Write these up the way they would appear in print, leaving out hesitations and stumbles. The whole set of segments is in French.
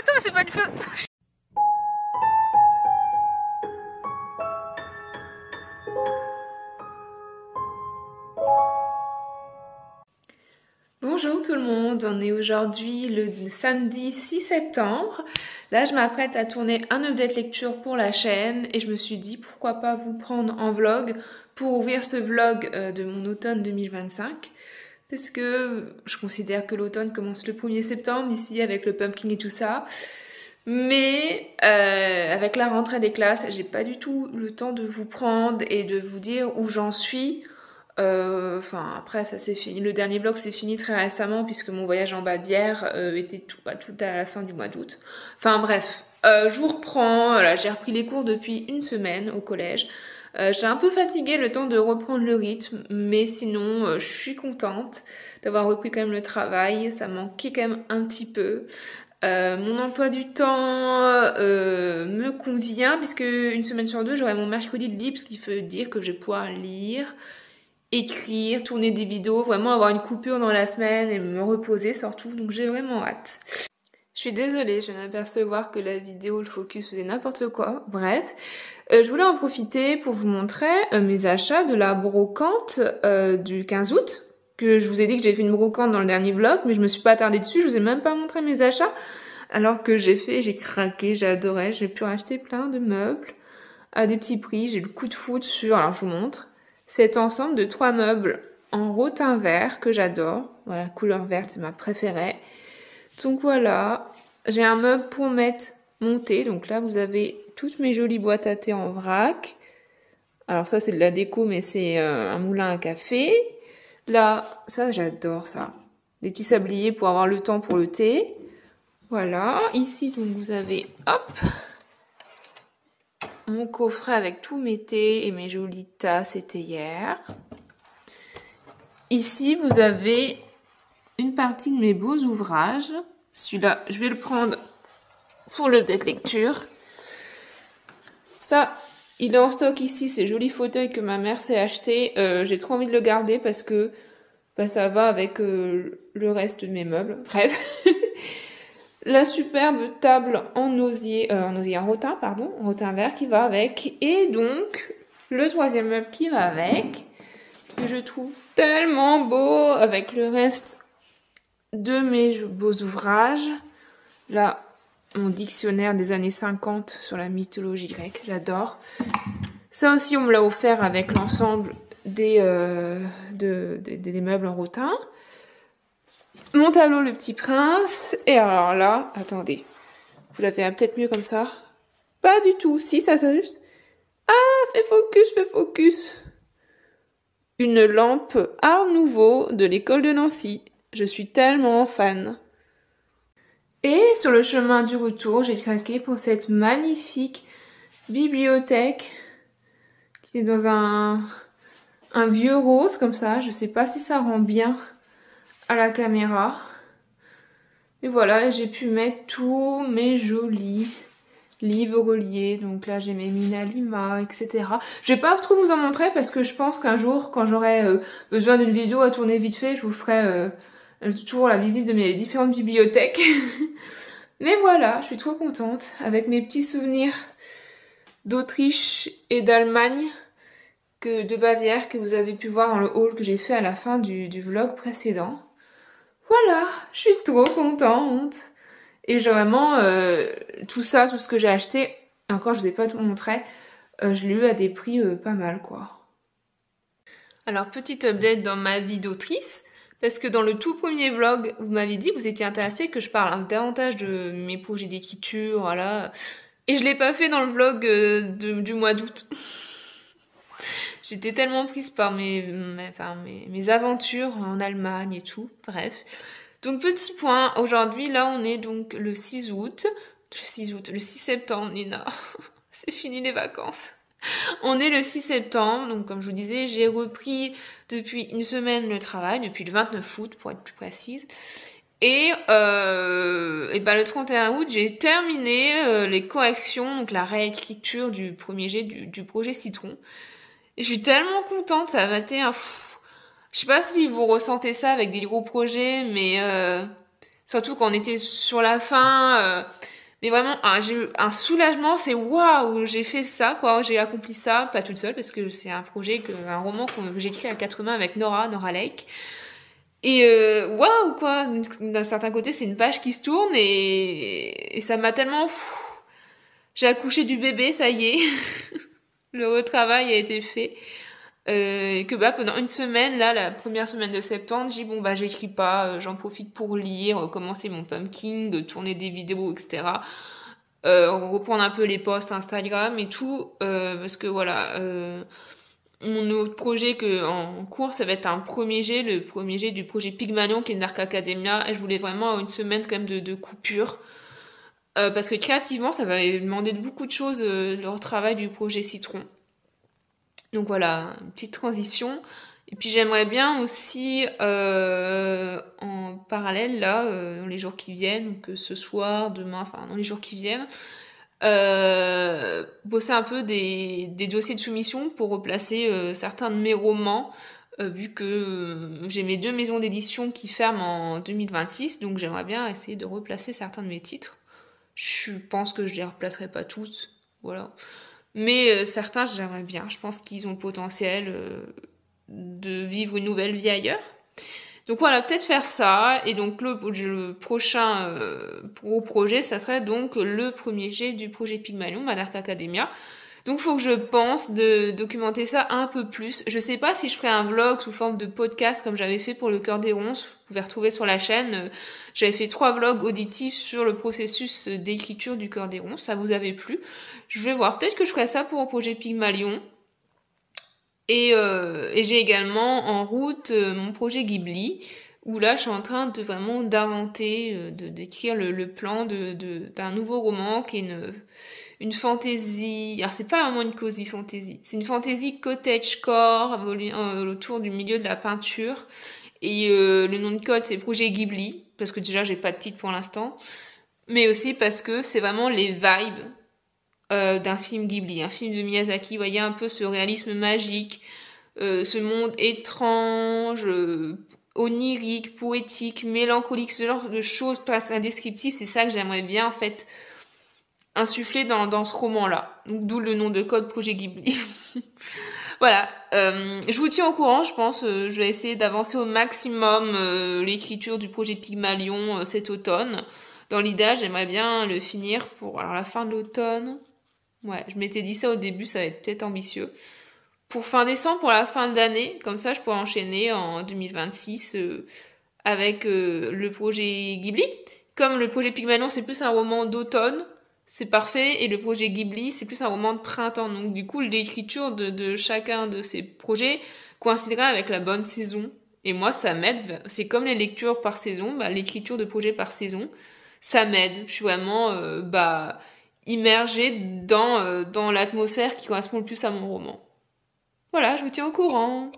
photo, mais c'est pas une photo. Bonjour tout le monde, on est aujourd'hui le samedi 6 septembre. Là, je m'apprête à tourner un update lecture pour la chaîne et je me suis dit pourquoi pas vous prendre en vlog pour ouvrir ce vlog de mon automne 2025. Parce que je considère que l'automne commence le 1er septembre ici avec le pumpkin et tout ça. Mais avec la rentrée des classes, j'ai pas du tout le temps de vous prendre et de vous dire où j'en suis. Enfin après ça c'est fini, le dernier vlog c'est fini très récemment puisque mon voyage en Bavière était tout à la fin du mois d'août. Enfin bref, je vous reprends, voilà, j'ai repris les cours depuis une semaine au collège. J'ai un peu fatigué le temps de reprendre le rythme, mais sinon je suis contente d'avoir repris quand même le travail, ça manquait quand même un petit peu. Mon emploi du temps me convient puisque une semaine sur deux j'aurai mon mercredi de libre, ce qui veut dire que je vais pouvoir lire, écrire, tourner des vidéos, vraiment avoir une coupure dans la semaine et me reposer surtout, donc j'ai vraiment hâte. Je suis désolée, je viens d'apercevoir que la vidéo, le focus faisait n'importe quoi, bref. Je voulais en profiter pour vous montrer mes achats de la brocante du 15 août, que je vous ai dit que j'avais fait une brocante dans le dernier vlog, mais je me suis pas attardée dessus, je vous ai même pas montré mes achats, alors que j'ai craqué, j'ai adoré, j'ai pu acheter plein de meubles à des petits prix, j'ai eu le coup de foudre sur, alors je vous montre, cet ensemble de 3 meubles en rotin vert que j'adore. Voilà, couleur verte, c'est ma préférée. Donc voilà, j'ai un meuble pour mettre mon thé. Donc là, vous avez toutes mes jolies boîtes à thé en vrac. Alors ça, c'est de la déco, mais c'est un moulin à café. Là, ça, j'adore ça. Des petits sabliers pour avoir le temps pour le thé. Voilà, ici, donc vous avez, hop, mon coffret avec tous mes thés et mes jolies tasses et théières. Ici, vous avez une partie de mes beaux ouvrages. Celui-là, je vais le prendre pour le update lecture. Ça, il est en stock ici, ces jolis fauteuils que ma mère s'est acheté. J'ai trop envie de le garder parce que ça va avec le reste de mes meubles. Bref. La superbe table en osier, en rotin, pardon, en rotin vert qui va avec. Et donc, le troisième meuble qui va avec, que je trouve tellement beau avec le reste de mes beaux ouvrages. Là, mon dictionnaire des années 50 sur la mythologie grecque, j'adore. Ça aussi, on me l'a offert avec l'ensemble des meubles en rotin. Mon tableau Le Petit Prince. Et alors là, attendez. Vous l'avez peut-être mieux comme ça. Pas du tout. Si, ça s'ajuste. Ah, fais focus. Une lampe Art Nouveau de l'école de Nancy. Je suis tellement fan. Et sur le chemin du retour, j'ai craqué pour cette magnifique bibliothèque qui est dans un vieux rose comme ça. Je sais pas si ça rend bien à la caméra. Et voilà, j'ai pu mettre tous mes jolis livres reliés. Donc là, j'ai mes Minalima, etc. Je vais pas trop vous en montrer parce que je pense qu'un jour, quand j'aurai besoin d'une vidéo à tourner vite fait, je vous ferai toujours la visite de mes différentes bibliothèques. Mais voilà, je suis trop contente avec mes petits souvenirs d'Autriche et d'Allemagne, de Bavière, que vous avez pu voir dans le haul que j'ai fait à la fin du vlog précédent. Voilà, je suis trop contente. Et j'ai vraiment tout ce que j'ai acheté, encore je vous ai pas tout montré, je l'ai eu à des prix pas mal quoi. Alors petite update dans ma vie d'autrice, parce que dans le tout premier vlog, vous m'avez dit que vous étiez intéressé que je parle davantage de mes projets d'écriture, voilà. Et je l'ai pas fait dans le vlog du mois d'août. J'étais tellement prise par mes aventures en Allemagne et tout, bref. Donc petit point, aujourd'hui là on est donc le 6 août, le 6 septembre Nina, c'est fini les vacances. On est le 6 septembre, donc comme je vous disais, j'ai repris depuis une semaine le travail, depuis le 29 août pour être plus précise. Et le 31 août, j'ai terminé les corrections, donc la réécriture du premier jet du projet Citron. Et je suis tellement contente, ça m'a été un... Je sais pas si vous ressentez ça avec des gros projets, mais Surtout quand on était sur la fin. Mais vraiment, j'ai eu un soulagement, c'est waouh, j'ai fait ça, quoi, j'ai accompli ça, pas toute seule, parce que c'est un un roman que j'ai écrit à quatre mains avec Nora Lake. Et waouh, quoi, d'un certain côté, c'est une page qui se tourne et ça m'a tellement... J'ai accouché du bébé, ça y est, le retravail a été fait. Et que pendant une semaine, là, la première semaine de septembre, j'ai dit bon j'écris pas, j'en profite pour lire, commencer mon pumpkin, de tourner des vidéos, etc. Reprendre un peu les posts Instagram et tout, parce que voilà, mon autre projet en cours, ça va être le premier jet du projet Pygmalion qui est Dark Academia, et je voulais vraiment une semaine quand même de coupure. Parce que créativement, ça va demander beaucoup de choses, leur travail du projet Citron. Donc voilà, une petite transition. Et puis j'aimerais bien aussi, en parallèle, là, dans les jours qui viennent, donc ce soir, demain, enfin dans les jours qui viennent, bosser un peu des dossiers de soumission pour replacer certains de mes romans, vu que j'ai mes 2 maisons d'édition qui ferment en 2026, donc j'aimerais bien essayer de replacer certains de mes titres. Je pense que je les replacerai pas tous, voilà. Mais certains, j'aimerais bien. Je pense qu'ils ont le potentiel de vivre une nouvelle vie ailleurs. Donc voilà, peut-être faire ça. Et donc le prochain gros projet, ça serait donc le premier jet du projet Pygmalion, Dark Academia. Donc faut que je pense de documenter ça un peu plus. Je sais pas si je ferai un vlog sous forme de podcast comme j'avais fait pour le Cœur des Ronces. Vous pouvez retrouver sur la chaîne. J'avais fait 3 vlogs auditifs sur le processus d'écriture du Cœur des Ronces. Ça vous avait plu. Je vais voir. Peut-être que je ferai ça pour le projet Pygmalion. Et j'ai également en route mon projet Ghibli, où là je suis en train de vraiment d'inventer, d'écrire le plan d'un nouveau roman qui est une fantasy. Alors c'est pas vraiment une cozy fantasy, c'est une fantasy cottagecore autour du milieu de la peinture. Et le nom de code c'est projet Ghibli, parce que déjà j'ai pas de titre pour l'instant, mais aussi parce que c'est vraiment les vibes d'un film Ghibli, un film de Miyazaki. Vous voyez un peu ce réalisme magique, ce monde étrange, onirique, poétique, mélancolique, ce genre de choses presque indescriptibles. C'est ça que j'aimerais bien en fait insuffler dans ce roman-là. D'où le nom de code projet Ghibli. Voilà, je vous tiens au courant, je pense. Je vais essayer d'avancer au maximum l'écriture du projet Pygmalion cet automne. Dans l'idée, j'aimerais bien le finir pour la fin de l'automne. Ouais, je m'étais dit ça au début, ça va être peut-être ambitieux. Pour fin décembre, pour la fin de l'année, comme ça je pourrais enchaîner en 2026 avec le projet Ghibli. Comme le projet Pygmalion c'est plus un roman d'automne, c'est parfait, et le projet Ghibli c'est plus un roman de printemps. Donc du coup l'écriture de chacun de ces projets coïncidera avec la bonne saison. Et moi ça m'aide, c'est comme les lectures par saison, l'écriture de projets par saison, ça m'aide. Je suis vraiment immergée dans l'atmosphère qui correspond le plus à mon roman. Voilà, je vous tiens au courant.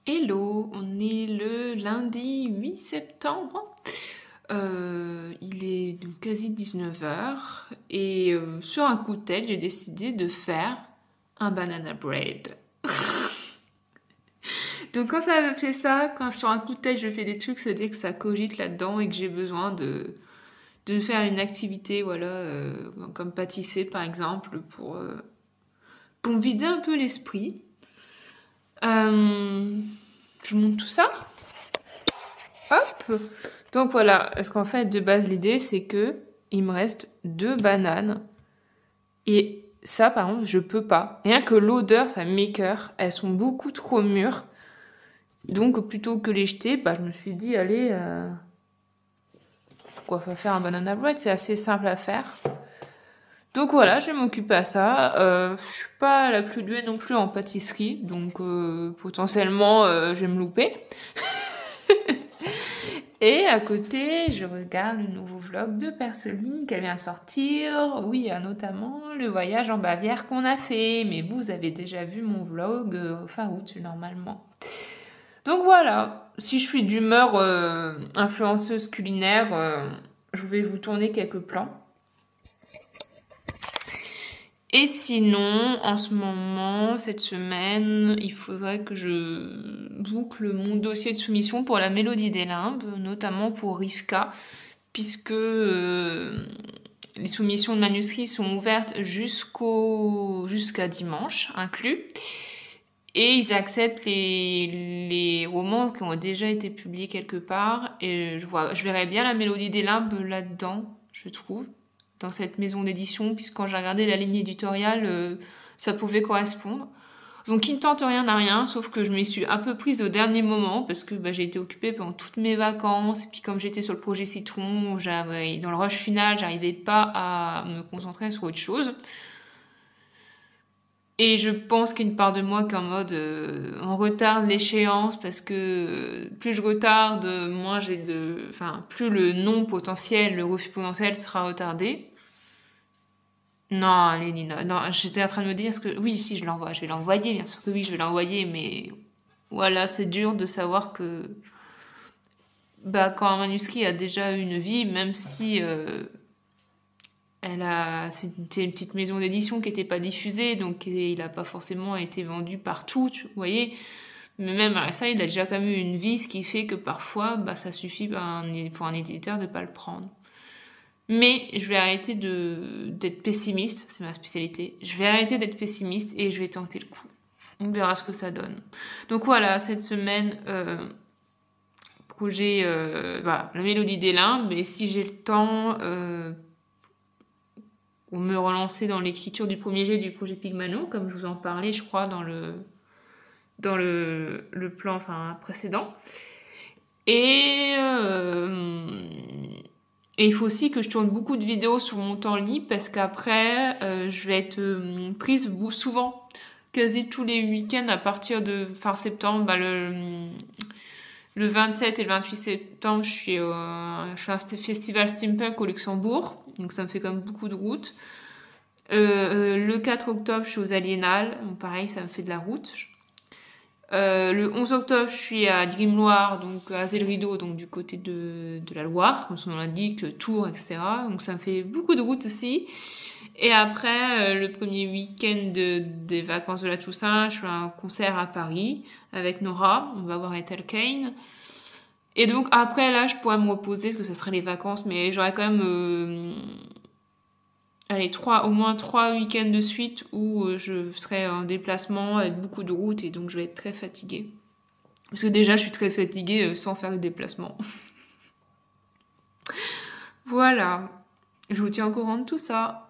Hello, on est le lundi 8 septembre. Il est donc quasi 19h et sur un coup de tête, j'ai décidé de faire un banana bread. Donc quand ça me fait ça, quand sur un coup de tête je fais des trucs, ça veut dire que ça cogite là-dedans et que j'ai besoin de faire une activité, voilà, comme pâtisser par exemple, pour me vider un peu l'esprit. Je monte tout ça. Hop. Donc voilà, parce qu'en fait, de base, l'idée, c'est que il me reste 2 bananes. Et ça, par exemple, je peux pas. Rien que l'odeur, ça m'écoeure. Elles sont beaucoup trop mûres. Donc, plutôt que les jeter, je me suis dit, allez, pourquoi pas faire un banana bread? C'est assez simple à faire. Donc voilà, je vais m'occuper à ça. Je suis pas la plus douée non plus en pâtisserie, donc potentiellement je vais me louper. Et à côté, je regarde le nouveau vlog de Perceline qu'elle vient de sortir. Oui, il y a notamment le voyage en Bavière qu'on a fait, mais vous avez déjà vu mon vlog fin août normalement. Donc voilà, si je suis d'humeur influenceuse culinaire, je vais vous tourner quelques plans. Et sinon, en ce moment, cette semaine, il faudrait que je boucle mon dossier de soumission pour la Mélodie des Limbes, notamment pour Rivka, puisque les soumissions de manuscrits sont ouvertes jusqu'à dimanche inclus. Et ils acceptent les romans qui ont déjà été publiés quelque part. Et je verrais bien la Mélodie des Limbes là-dedans, je trouve, dans cette maison d'édition, puisque quand j'ai regardé la ligne éditoriale, ça pouvait correspondre. Donc il ne tente rien à rien, sauf que je m'y suis un peu prise au dernier moment, parce que j'ai été occupée pendant toutes mes vacances, et puis comme j'étais sur le projet Citron, dans le rush final, j'arrivais pas à me concentrer sur autre chose. Et je pense qu'il y a une part de moi qui est en mode on retarde l'échéance parce que plus je retarde, moins plus le non potentiel, le refus potentiel sera retardé. Non, Lénine, non, j'étais en train de me dire que oui, si je vais l'envoyer, bien sûr que oui, je vais l'envoyer, mais voilà, c'est dur de savoir que quand un manuscrit a déjà une vie, même si c'était une petite maison d'édition qui n'était pas diffusée, donc il n'a pas forcément été vendu partout, vous voyez. Mais même à ça, il a déjà quand même eu une vie, ce qui fait que parfois, ça suffit pour un éditeur de ne pas le prendre. Mais je vais arrêter d'être pessimiste, c'est ma spécialité. Je vais arrêter d'être pessimiste et je vais tenter le coup. On verra ce que ça donne. Donc voilà, cette semaine, projet, la Mélodie des Limbes, et si j'ai le temps... pour me relancer dans l'écriture du premier jet du projet Pygmano, comme je vous en parlais, je crois, dans le plan précédent. Et il faut aussi que je tourne beaucoup de vidéos sur mon temps libre, parce qu'après, je vais être prise souvent, quasi tous les week-ends à partir de fin septembre. Le 27 et le 28 septembre, je fais un festival steampunk au Luxembourg, donc ça me fait quand même beaucoup de route. Le 4 octobre, je suis aux Aliénales, donc pareil, ça me fait de la route. Le 11 octobre, je suis à Grimoire, donc à Zé-le-Rideau, donc du côté de la Loire, comme son nom l'indique, Tours, etc. Donc ça me fait beaucoup de route aussi. Et après, le premier week-end des vacances de la Toussaint, je fais un concert à Paris avec Nora. On va voir Ethel Kane. Et donc après, là, je pourrais me reposer parce que ça serait les vacances, mais j'aurais quand même au moins 3 week-ends de suite où je serai en déplacement avec beaucoup de route et donc je vais être très fatiguée. Parce que déjà, je suis très fatiguée sans faire le déplacement. Voilà. Je vous tiens au courant de tout ça.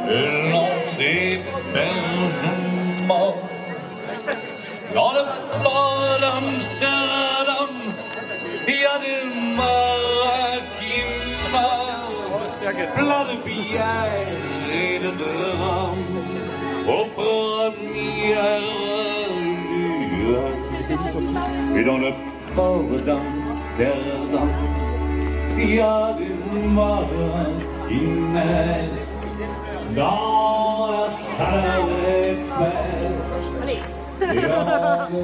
Le long des berges morts, dans le port d'Amsterdam, il y a des marins qui meurent, plein de billets et de drames, au première lueur. Et dans le port d'Amsterdam, il y a des marins qui naissent dans la chaleur des fêtes. Et l'heure de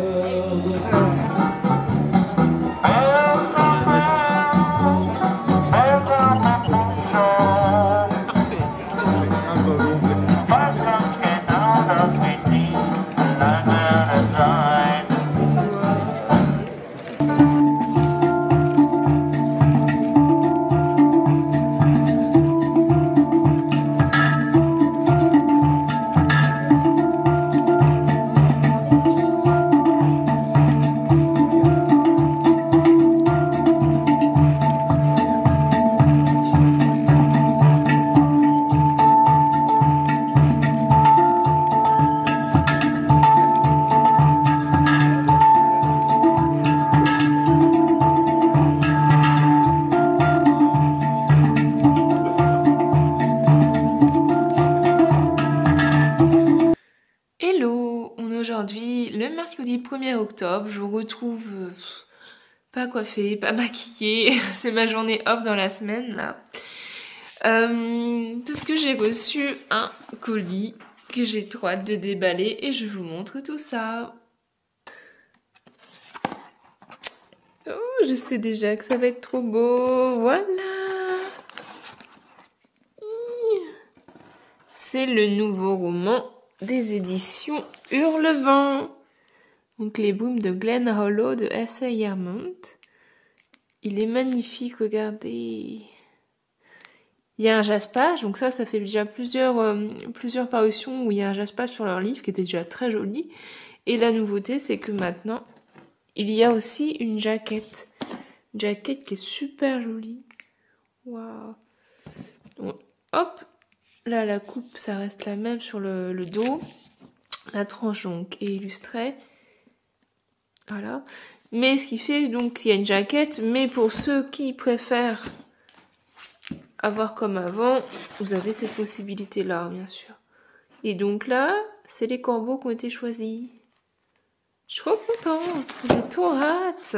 Hello, on est aujourd'hui le mercredi 1er octobre, je vous retrouve pas coiffée, pas maquillée, c'est ma journée off dans la semaine là. Parce que j'ai reçu un colis que j'ai trop hâte de déballer et je vous montre tout ça. Oh, je sais déjà que ça va être trop beau, voilà. C'est le nouveau roman des éditions Hurlevent. Donc les booms de Glen Hollow de S.A. Yarmouth. Il est magnifique, regardez. Il y a un jaspage, donc ça fait déjà plusieurs parutions où il y a un jaspage sur leur livre qui était déjà très joli. Et la nouveauté, c'est que maintenant, il y a aussi une jaquette. Une jaquette qui est super jolie. Waouh. Donc, hop. Là, la coupe, ça reste la même sur le dos. La tranche, donc, est illustrée. Voilà. Mais ce qui fait, donc, qu'il y a une jaquette. Mais pour ceux qui préfèrent avoir comme avant, vous avez cette possibilité-là, bien sûr. Et donc là, c'est les corbeaux qui ont été choisis. Je suis trop contente. J'ai trop hâte.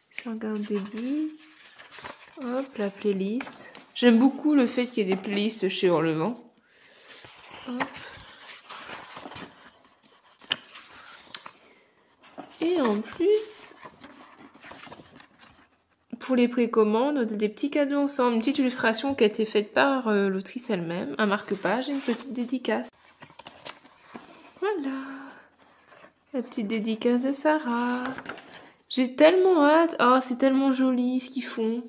Si on regarde le début... Hop, la playlist. J'aime beaucoup le fait qu'il y ait des playlists chez Hurlevent. Hop. Et en plus, pour les précommandes, des petits cadeaux ensemble. Une petite illustration qui a été faite par l'autrice elle-même, un marque-page et une petite dédicace. Voilà. La petite dédicace de Sarah. J'ai tellement hâte. Oh, c'est tellement joli ce qu'ils font.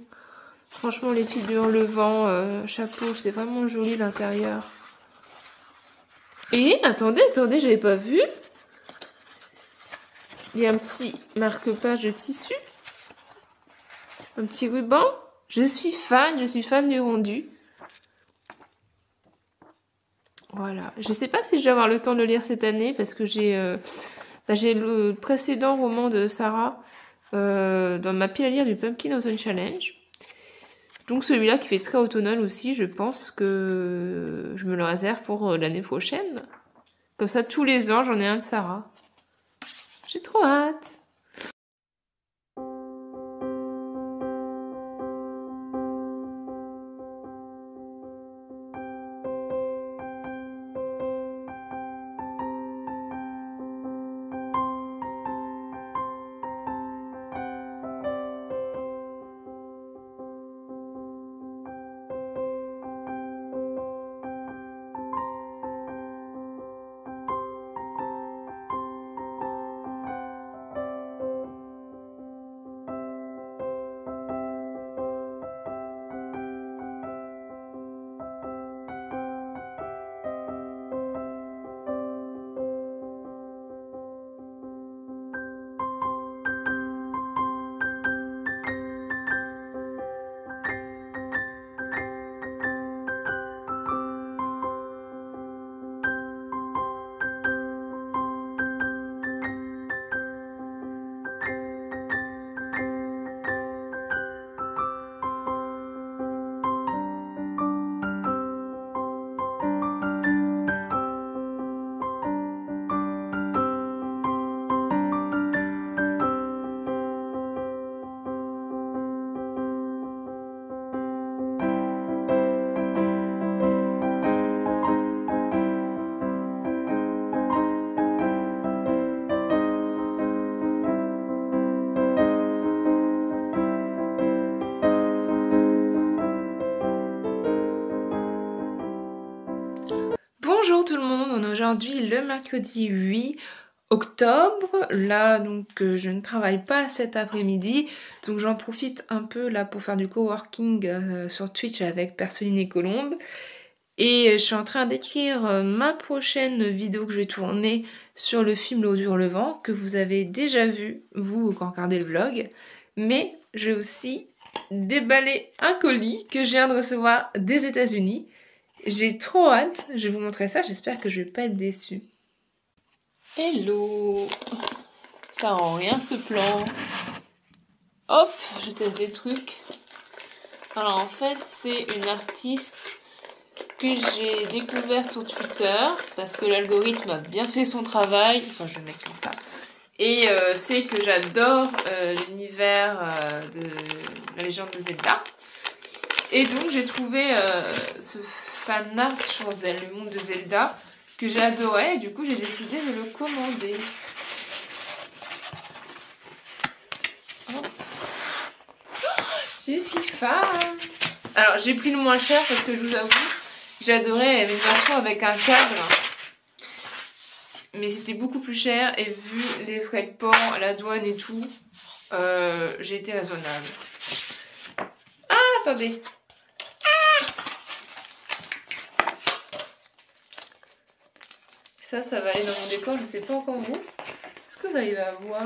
Franchement, les filles de Hurlevent, chapeau, c'est vraiment joli l'intérieur. Et, attendez, j'avais pas vu. Il y a un petit marque-page de tissu. Un petit ruban. Je suis fan du rendu. Voilà. Je sais pas si je vais avoir le temps de le lire cette année parce que j'ai le précédent roman de Sarah dans ma pile à lire du Pumpkin Autumn Challenge. Donc celui-là qui fait très automnal aussi, je pense que je me le réserve pour l'année prochaine. Comme ça, tous les ans, j'en ai un de Sarah. J'ai trop hâte. aujourd'hui le mercredi 8 octobre. Là, donc, je ne travaille pas cet après-midi. Donc, j'en profite un peu là pour faire du coworking sur Twitch avec Perceline et Colombe. Et je suis en train d'écrire ma prochaine vidéo que je vais tourner sur le film L'eau dure le vent, que vous avez déjà vu, vous, quand vous regardez le vlog. Mais je vais aussi déballer un colis que je viens de recevoir des États-Unis. J'ai trop hâte, je vais vous montrer ça, j'espère que je vais pas être déçue. Hello! Ça rend rien ce plan. Hop, je teste des trucs. Alors en fait, c'est une artiste que j'ai découverte sur Twitter parce que l'algorithme a bien fait son travail. Enfin, je vais le mettre comme ça. Et c'est que j'adore l'univers de la légende de Zelda. Et donc j'ai trouvé ce fan art sur le monde de Zelda que j'ai adoré. Et du coup j'ai décidé de le commander. Oh. Je suis fan. Alors j'ai pris le moins cher parce que je vous avoue, j'adorais, il y avait une version avec un cadre. Mais c'était beaucoup plus cher et vu les frais de port, la douane et tout, j'ai été raisonnable. Ah, attendez. Ça va aller dans mon décor, je sais pas encore où. Est-ce que vous arrivez à voir?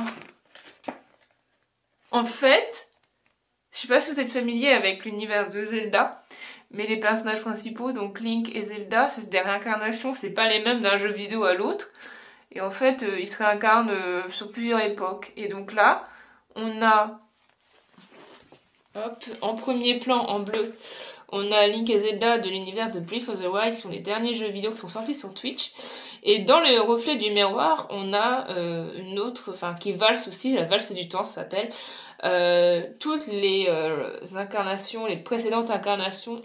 En fait, je sais pas si vous êtes familier avec l'univers de Zelda, mais les personnages principaux, donc Link et Zelda, c'est des réincarnations, c'est pas les mêmes d'un jeu vidéo à l'autre. Et en fait, ils se réincarnent sur plusieurs époques. Et donc là, on a, hop, en premier plan, en bleu, on a Link et Zelda de l'univers de Breath of the Wild, qui sont les derniers jeux vidéo qui sont sortis sur Twitch. Et dans le reflet du miroir, on a une autre, enfin qui valse aussi, la valse du temps ça s'appelle, toutes les incarnations, les précédentes incarnations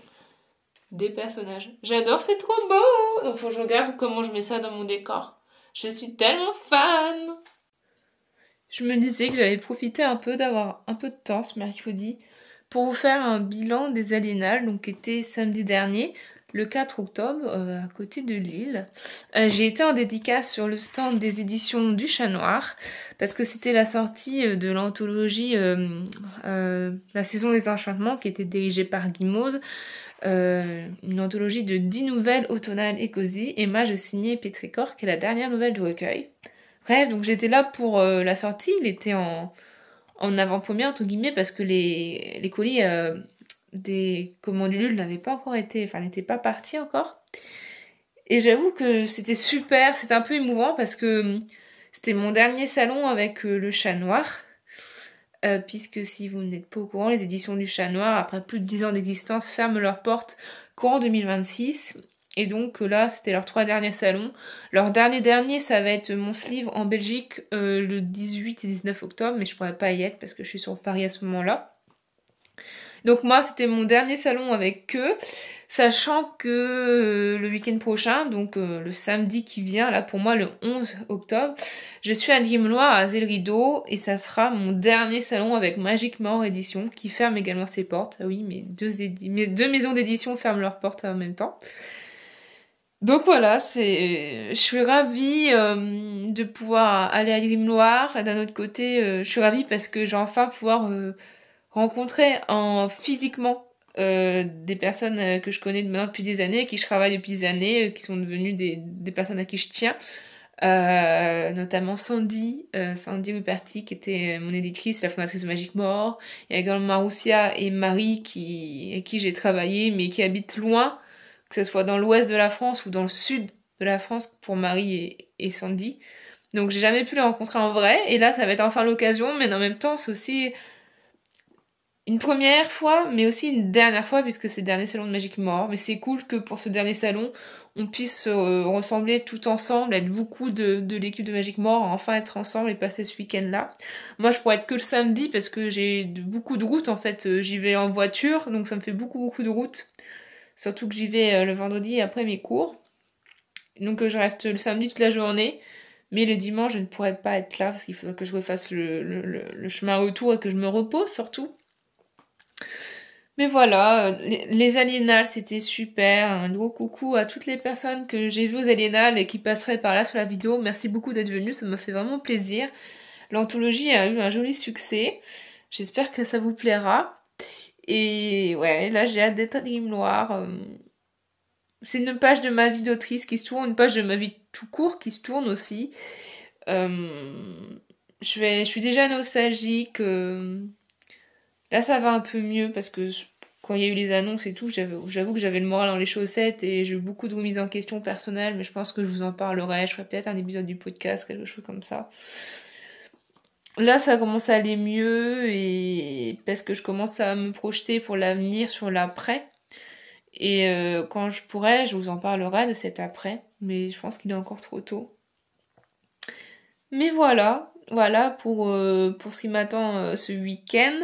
des personnages. J'adore, c'est trop beau! Donc faut que je regarde comment je mets ça dans mon décor. Je suis tellement fan! Je me disais que j'allais profiter un peu d'avoir un peu de temps ce mercredi pour vous faire un bilan des Aliénales, donc qui était samedi dernier, le 4 octobre, à côté de Lille. J'ai été en dédicace sur le stand des éditions du Chat Noir, parce que c'était la sortie de l'anthologie La Saison des Enchantements, qui était dirigée par Guimauze. Une anthologie de 10 nouvelles automnales et cosy, et moi je signais Pétricor, qui est la dernière nouvelle du recueil. Bref, donc j'étais là pour la sortie, il était en avant-première entre guillemets, parce que les colis des commandules n'avaient pas encore été, enfin n'étaient pas partis encore. Et j'avoue que c'était super, c'était un peu émouvant parce que c'était mon dernier salon avec le Chat Noir. Puisque si vous n'êtes pas au courant, les éditions du Chat Noir, après plus de 10 ans d'existence, ferment leurs portes courant 2026. Et donc là, c'était leurs 3 derniers salons. Leur dernier, ça va être mon livre en Belgique le 18 et 19 octobre, mais je pourrais pas y être parce que je suis sur Paris à ce moment-là. Donc moi, c'était mon dernier salon avec eux, sachant que le week-end prochain, donc le samedi qui vient, là pour moi le 11 octobre, je suis à Grimloir à Zé le Rideau et ça sera mon dernier salon avec Magic More Édition qui ferme également ses portes. Ah oui, mes deux maisons d'édition ferment leurs portes en même temps. Donc voilà, je suis ravie de pouvoir aller à Grimloir. D'un autre côté, je suis ravie parce que j'ai enfin pouvoir rencontrer physiquement des personnes que je connais maintenant depuis des années, avec qui je travaille depuis des années, qui sont devenues des personnes à qui je tiens. Notamment Sandy Ruperti, qui était mon éditrice, la fondatrice de Magic More. Il y a également Maroussia et Marie avec qui j'ai travaillé, mais qui habitent loin, que ce soit dans l'ouest de la France ou dans le sud de la France pour Marie et Sandy. Donc j'ai jamais pu les rencontrer en vrai, et là ça va être enfin l'occasion, mais en même temps c'est aussi une première fois, mais aussi une dernière fois, puisque c'est le dernier salon de Magic More. Mais c'est cool que pour ce dernier salon, on puisse se ressembler tout ensemble, être beaucoup de l'équipe de Magic More, enfin être ensemble et passer ce week-end-là. Moi, je pourrais être que le samedi, parce que j'ai beaucoup de routes, en fait. J'y vais en voiture, donc ça me fait beaucoup de routes. Surtout que j'y vais le vendredi après mes cours. Donc je reste le samedi toute la journée. Mais le dimanche, je ne pourrais pas être là, parce qu'il faudrait que je refasse le chemin retour et que je me repose, surtout. Mais voilà, les Aliénales, c'était super. Un gros coucou à toutes les personnes que j'ai vues aux Aliénales et qui passeraient par là sur la vidéo. Merci beaucoup d'être venus, ça m'a fait vraiment plaisir. L'anthologie a eu un joli succès. J'espère que ça vous plaira. Et ouais, là j'ai hâte d'être à Grimloire. C'est une page de ma vie d'autrice qui se tourne, une page de ma vie tout court qui se tourne aussi. Je suis déjà nostalgique. Là, ça va un peu mieux parce que quand il y a eu les annonces et tout, j'avoue que j'avais le moral dans les chaussettes et j'ai eu beaucoup de remises en question personnelles, mais je pense que je vous en parlerai. Je ferai peut-être un épisode du podcast, quelque chose comme ça. Là, ça commence à aller mieux et parce que je commence à me projeter pour l'avenir sur l'après. Et quand je pourrai, je vous en parlerai de cet après, mais je pense qu'il est encore trop tôt. Mais voilà pour ce qui m'attend ce week-end.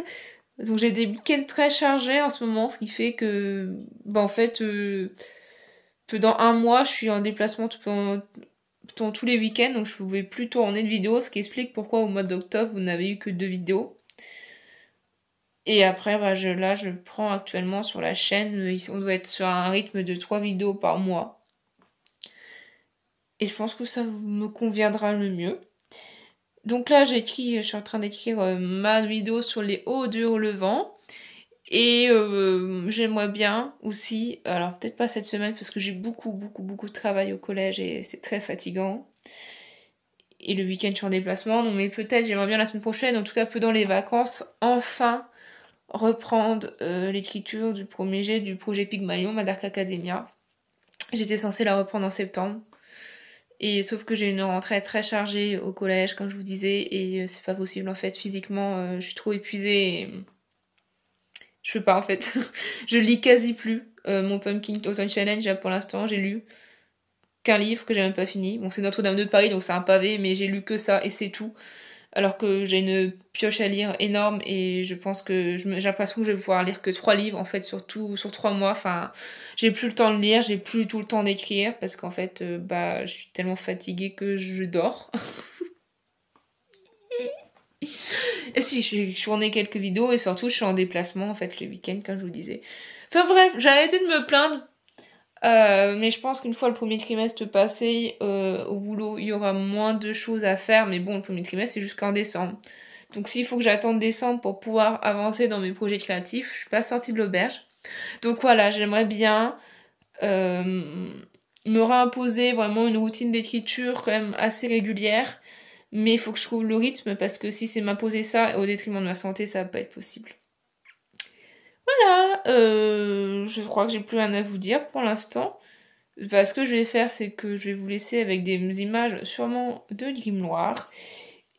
Donc j'ai des week-ends très chargés en ce moment, ce qui fait que, en fait, que dans un mois, je suis en déplacement dans tous les week-ends, donc je pouvais plus tourner de vidéos, ce qui explique pourquoi au mois d'octobre, vous n'avez eu que 2 vidéos. Et après, là, je prends actuellement sur la chaîne, on doit être sur un rythme de 3 vidéos par mois. Et je pense que ça me conviendra le mieux. Donc là, je suis en train d'écrire ma vidéo sur les hauts du relevant. Et j'aimerais bien aussi, alors peut-être pas cette semaine parce que j'ai beaucoup de travail au collège et c'est très fatigant. Et le week-end je suis en déplacement, donc, mais peut-être j'aimerais bien la semaine prochaine, en tout cas peu dans les vacances, enfin reprendre l'écriture du premier jet du projet Pygmalion, ma Dark Academia. J'étais censée la reprendre en septembre. Et sauf que j'ai une rentrée très chargée au collège, comme je vous disais, et c'est pas possible en fait. Physiquement, je suis trop épuisée et je peux pas en fait. Je lis quasi plus. Mon Pumpkin Autumn Challenge, là, pour l'instant, j'ai lu qu'un livre que j'ai même pas fini. Bon, c'est Notre-Dame de Paris, donc c'est un pavé, mais j'ai lu que ça et c'est tout. Alors que j'ai une pioche à lire énorme et je pense que j'ai l'impression que je vais pouvoir lire que 3 livres en fait sur 3 mois. Enfin, j'ai plus le temps de lire, j'ai plus tout le temps d'écrire parce qu'en fait, je suis tellement fatiguée que je dors. Et si, je tournais quelques vidéos et surtout je suis en déplacement en fait le week-end comme je vous disais. Enfin bref, j'ai arrêté de me plaindre. Mais je pense qu'une fois le premier trimestre passé au boulot, il y aura moins de choses à faire. Mais bon, le premier trimestre c'est jusqu'en décembre. Donc s'il faut que j'attende décembre pour pouvoir avancer dans mes projets créatifs, je suis pas sortie de l'auberge. Donc voilà, j'aimerais bien me réimposer vraiment une routine d'écriture quand même assez régulière. Mais il faut que je trouve le rythme parce que si c'est m'imposer ça au détriment de ma santé, ça va pas être possible. Voilà, je crois que j'ai plus rien à vous dire pour l'instant. Ce que je vais faire, c'est que je vais vous laisser avec des images sûrement de Grimoire.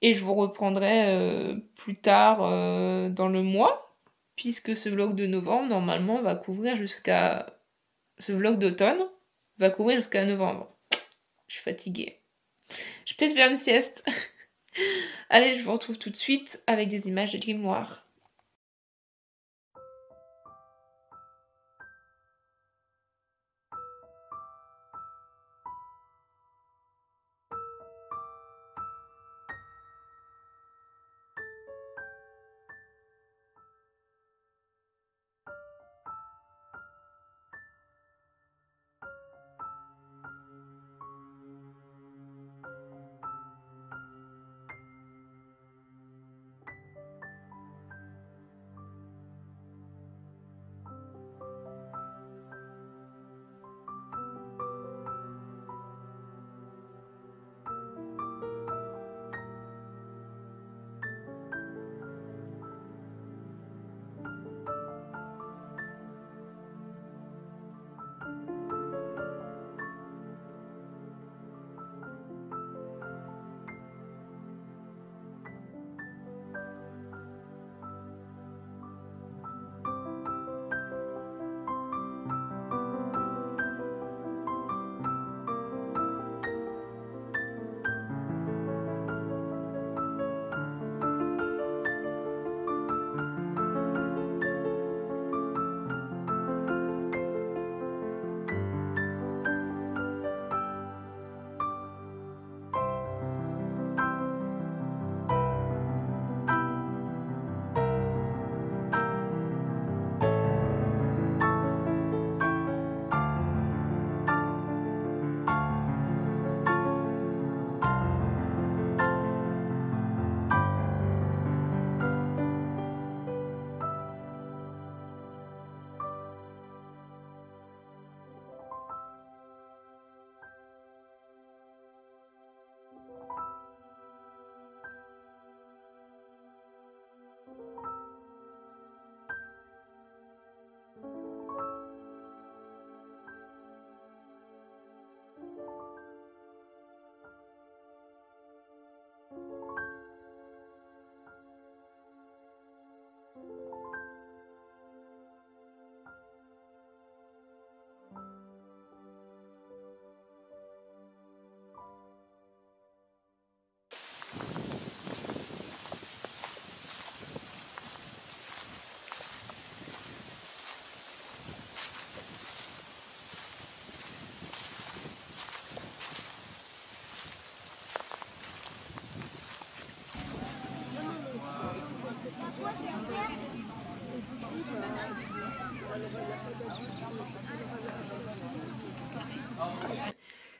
Et je vous reprendrai plus tard dans le mois, puisque ce vlog de novembre, normalement, va couvrir jusqu'à... Ce vlog d'automne va couvrir jusqu'à novembre. Je suis fatiguée. Je vais peut-être faire une sieste. Allez, je vous retrouve tout de suite avec des images de Grimoire.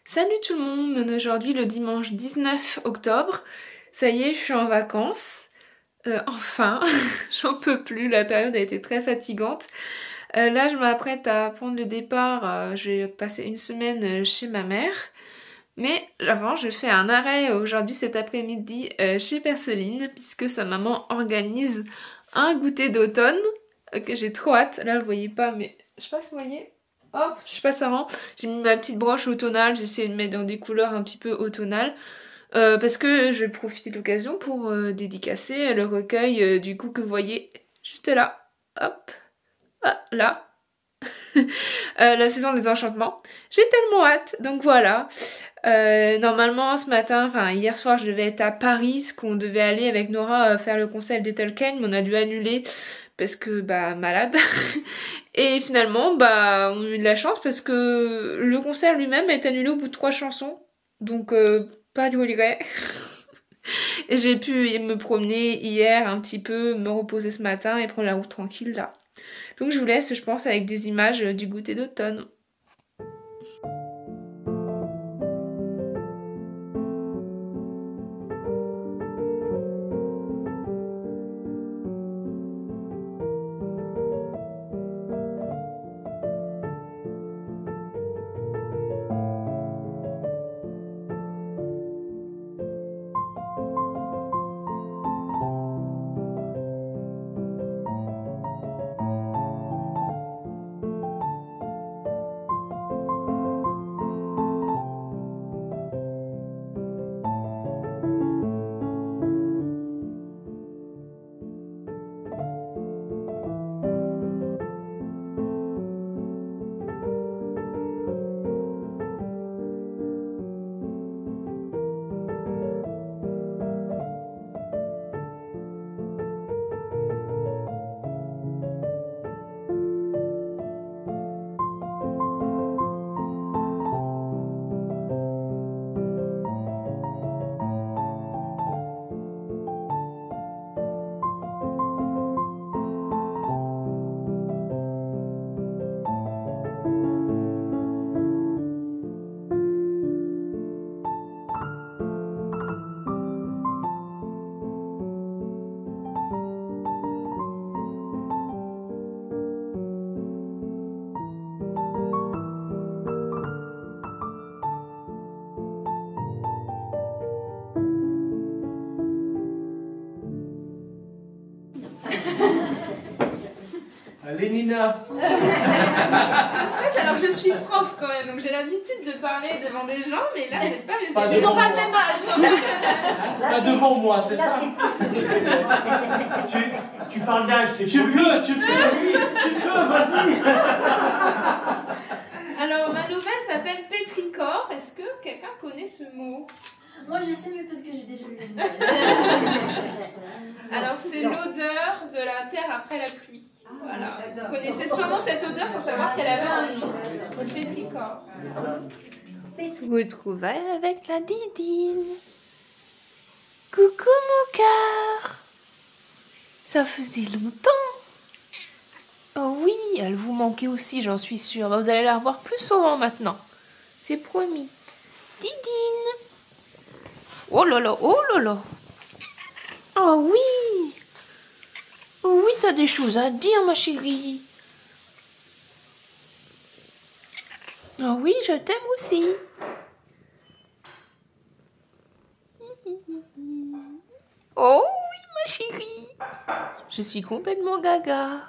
Salut tout le monde, aujourd'hui le dimanche 19 octobre, ça y est je suis en vacances, enfin, j'en peux plus, la période a été très fatigante. Là je m'apprête à prendre le départ, je vais passer une semaine chez ma mère, mais avant je fais un arrêt aujourd'hui cet après-midi chez Perceline, puisque sa maman organise un goûter d'automne, que j'ai trop hâte, là vous voyez pas mais je sais pas si vous voyez. Hop, je sais pas ça rend. J'ai mis ma petite broche automnale, j'ai essayé de mettre dans des couleurs un petit peu automnales. Parce que je vais profiter de l'occasion pour dédicacer le recueil du coup que vous voyez juste là. Hop, ah, là. La saison des enchantements. J'ai tellement hâte, donc voilà. Normalement ce matin, enfin hier soir je devais être à Paris, parce qu'on devait aller avec Nora faire le concert des Tolkien, mais on a dû annuler parce que bah malade. Et finalement bah on a eu de la chance parce que le concert lui-même est annulé au bout de 3 chansons, donc pas de regret. Et j'ai pu me promener hier un petit peu, me reposer ce matin et prendre la route tranquille là. Donc je vous laisse je pense avec des images du goûter d'automne. Allez Nina. Je stresse alors que je suis prof quand même, donc j'ai l'habitude de parler devant des gens, mais là c'est pas mes élèves. Ils n'ont pas le même âge. Pas devant moi, c'est ça. Tu parles d'âge, c'est Tu peux, vas-y. Alors ma nouvelle s'appelle Pétrichor. Est-ce que quelqu'un connaît ce mot? Moi je sais, mais parce que j'ai déjà lu le Alors c'est l'odeur de la terre après la pluie. Voilà. Vous connaissez sûrement cette odeur sans savoir qu'elle avait un nom. Pétrichor. Retrouvailles avec la Didine. Coucou mon cœur. Ça faisait longtemps. Oh oui, elle vous manquait aussi, j'en suis sûre. Vous allez la revoir plus souvent maintenant. C'est promis. Didine. Oh là là, oh là là. Oh oui. Oh oui, t'as des choses à dire, ma chérie. Oh oui, je t'aime aussi. Oh oui, ma chérie. Je suis complètement gaga.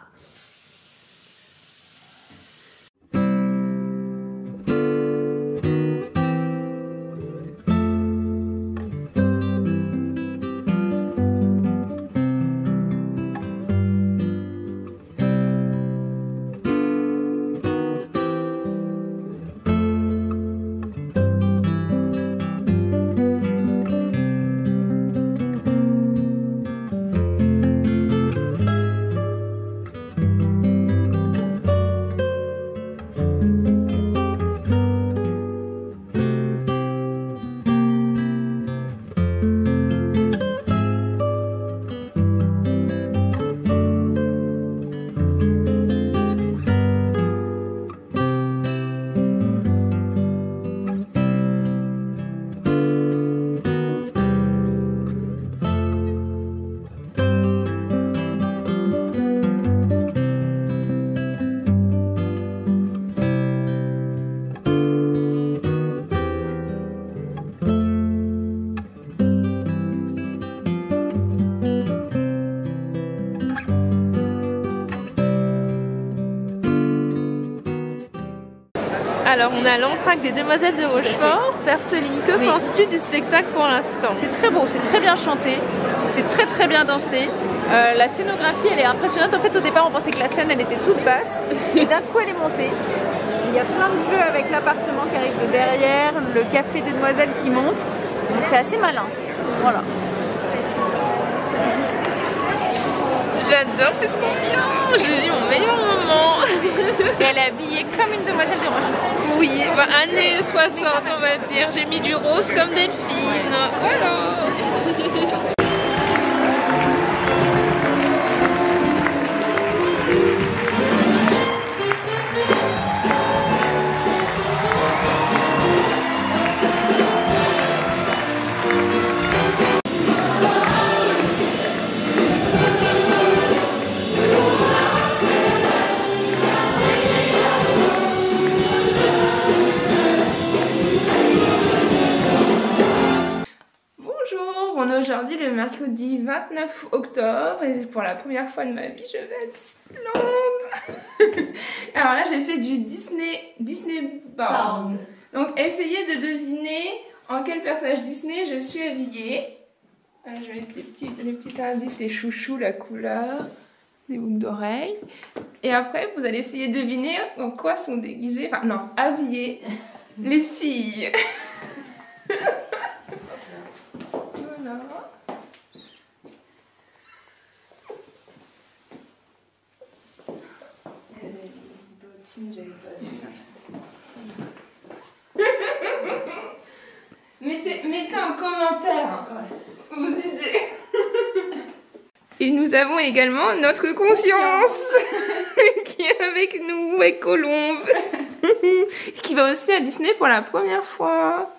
Alors on a l'entracte des Demoiselles de Rochefort. Perceline, que penses-tu du spectacle pour l'instant? C'est très beau, c'est très bien chanté, c'est très bien dansé. La scénographie elle est impressionnante. En fait au départ on pensait que la scène elle était toute basse et d'un coup elle est montée. Il y a plein de jeux avec l'appartement qui arrive de derrière, le café des demoiselles qui monte. Donc c'est assez malin. Voilà. J'adore, c'est trop bien. Je vis mon meilleur moment. Et elle est habillée comme une demoiselle de Rochefort. Oui, bah, années 60 on va dire. J'ai mis du rose comme Delphine. Voilà. On est aujourd'hui le mercredi 29 octobre et pour la première fois de ma vie je vais à Disneyland. Alors là j'ai fait du Disney Bound. Donc essayez de deviner en quel personnage Disney je suis habillée. Je vais mettre les petits indices, les chouchous, la couleur, les boucles d'oreilles. Et après vous allez essayer de deviner en quoi sont déguisées, enfin non, habillées les filles. Mettez en commentaire vos idées. Et nous avons également notre conscience qui est avec nous, et Colombe, qui va aussi à Disney pour la première fois.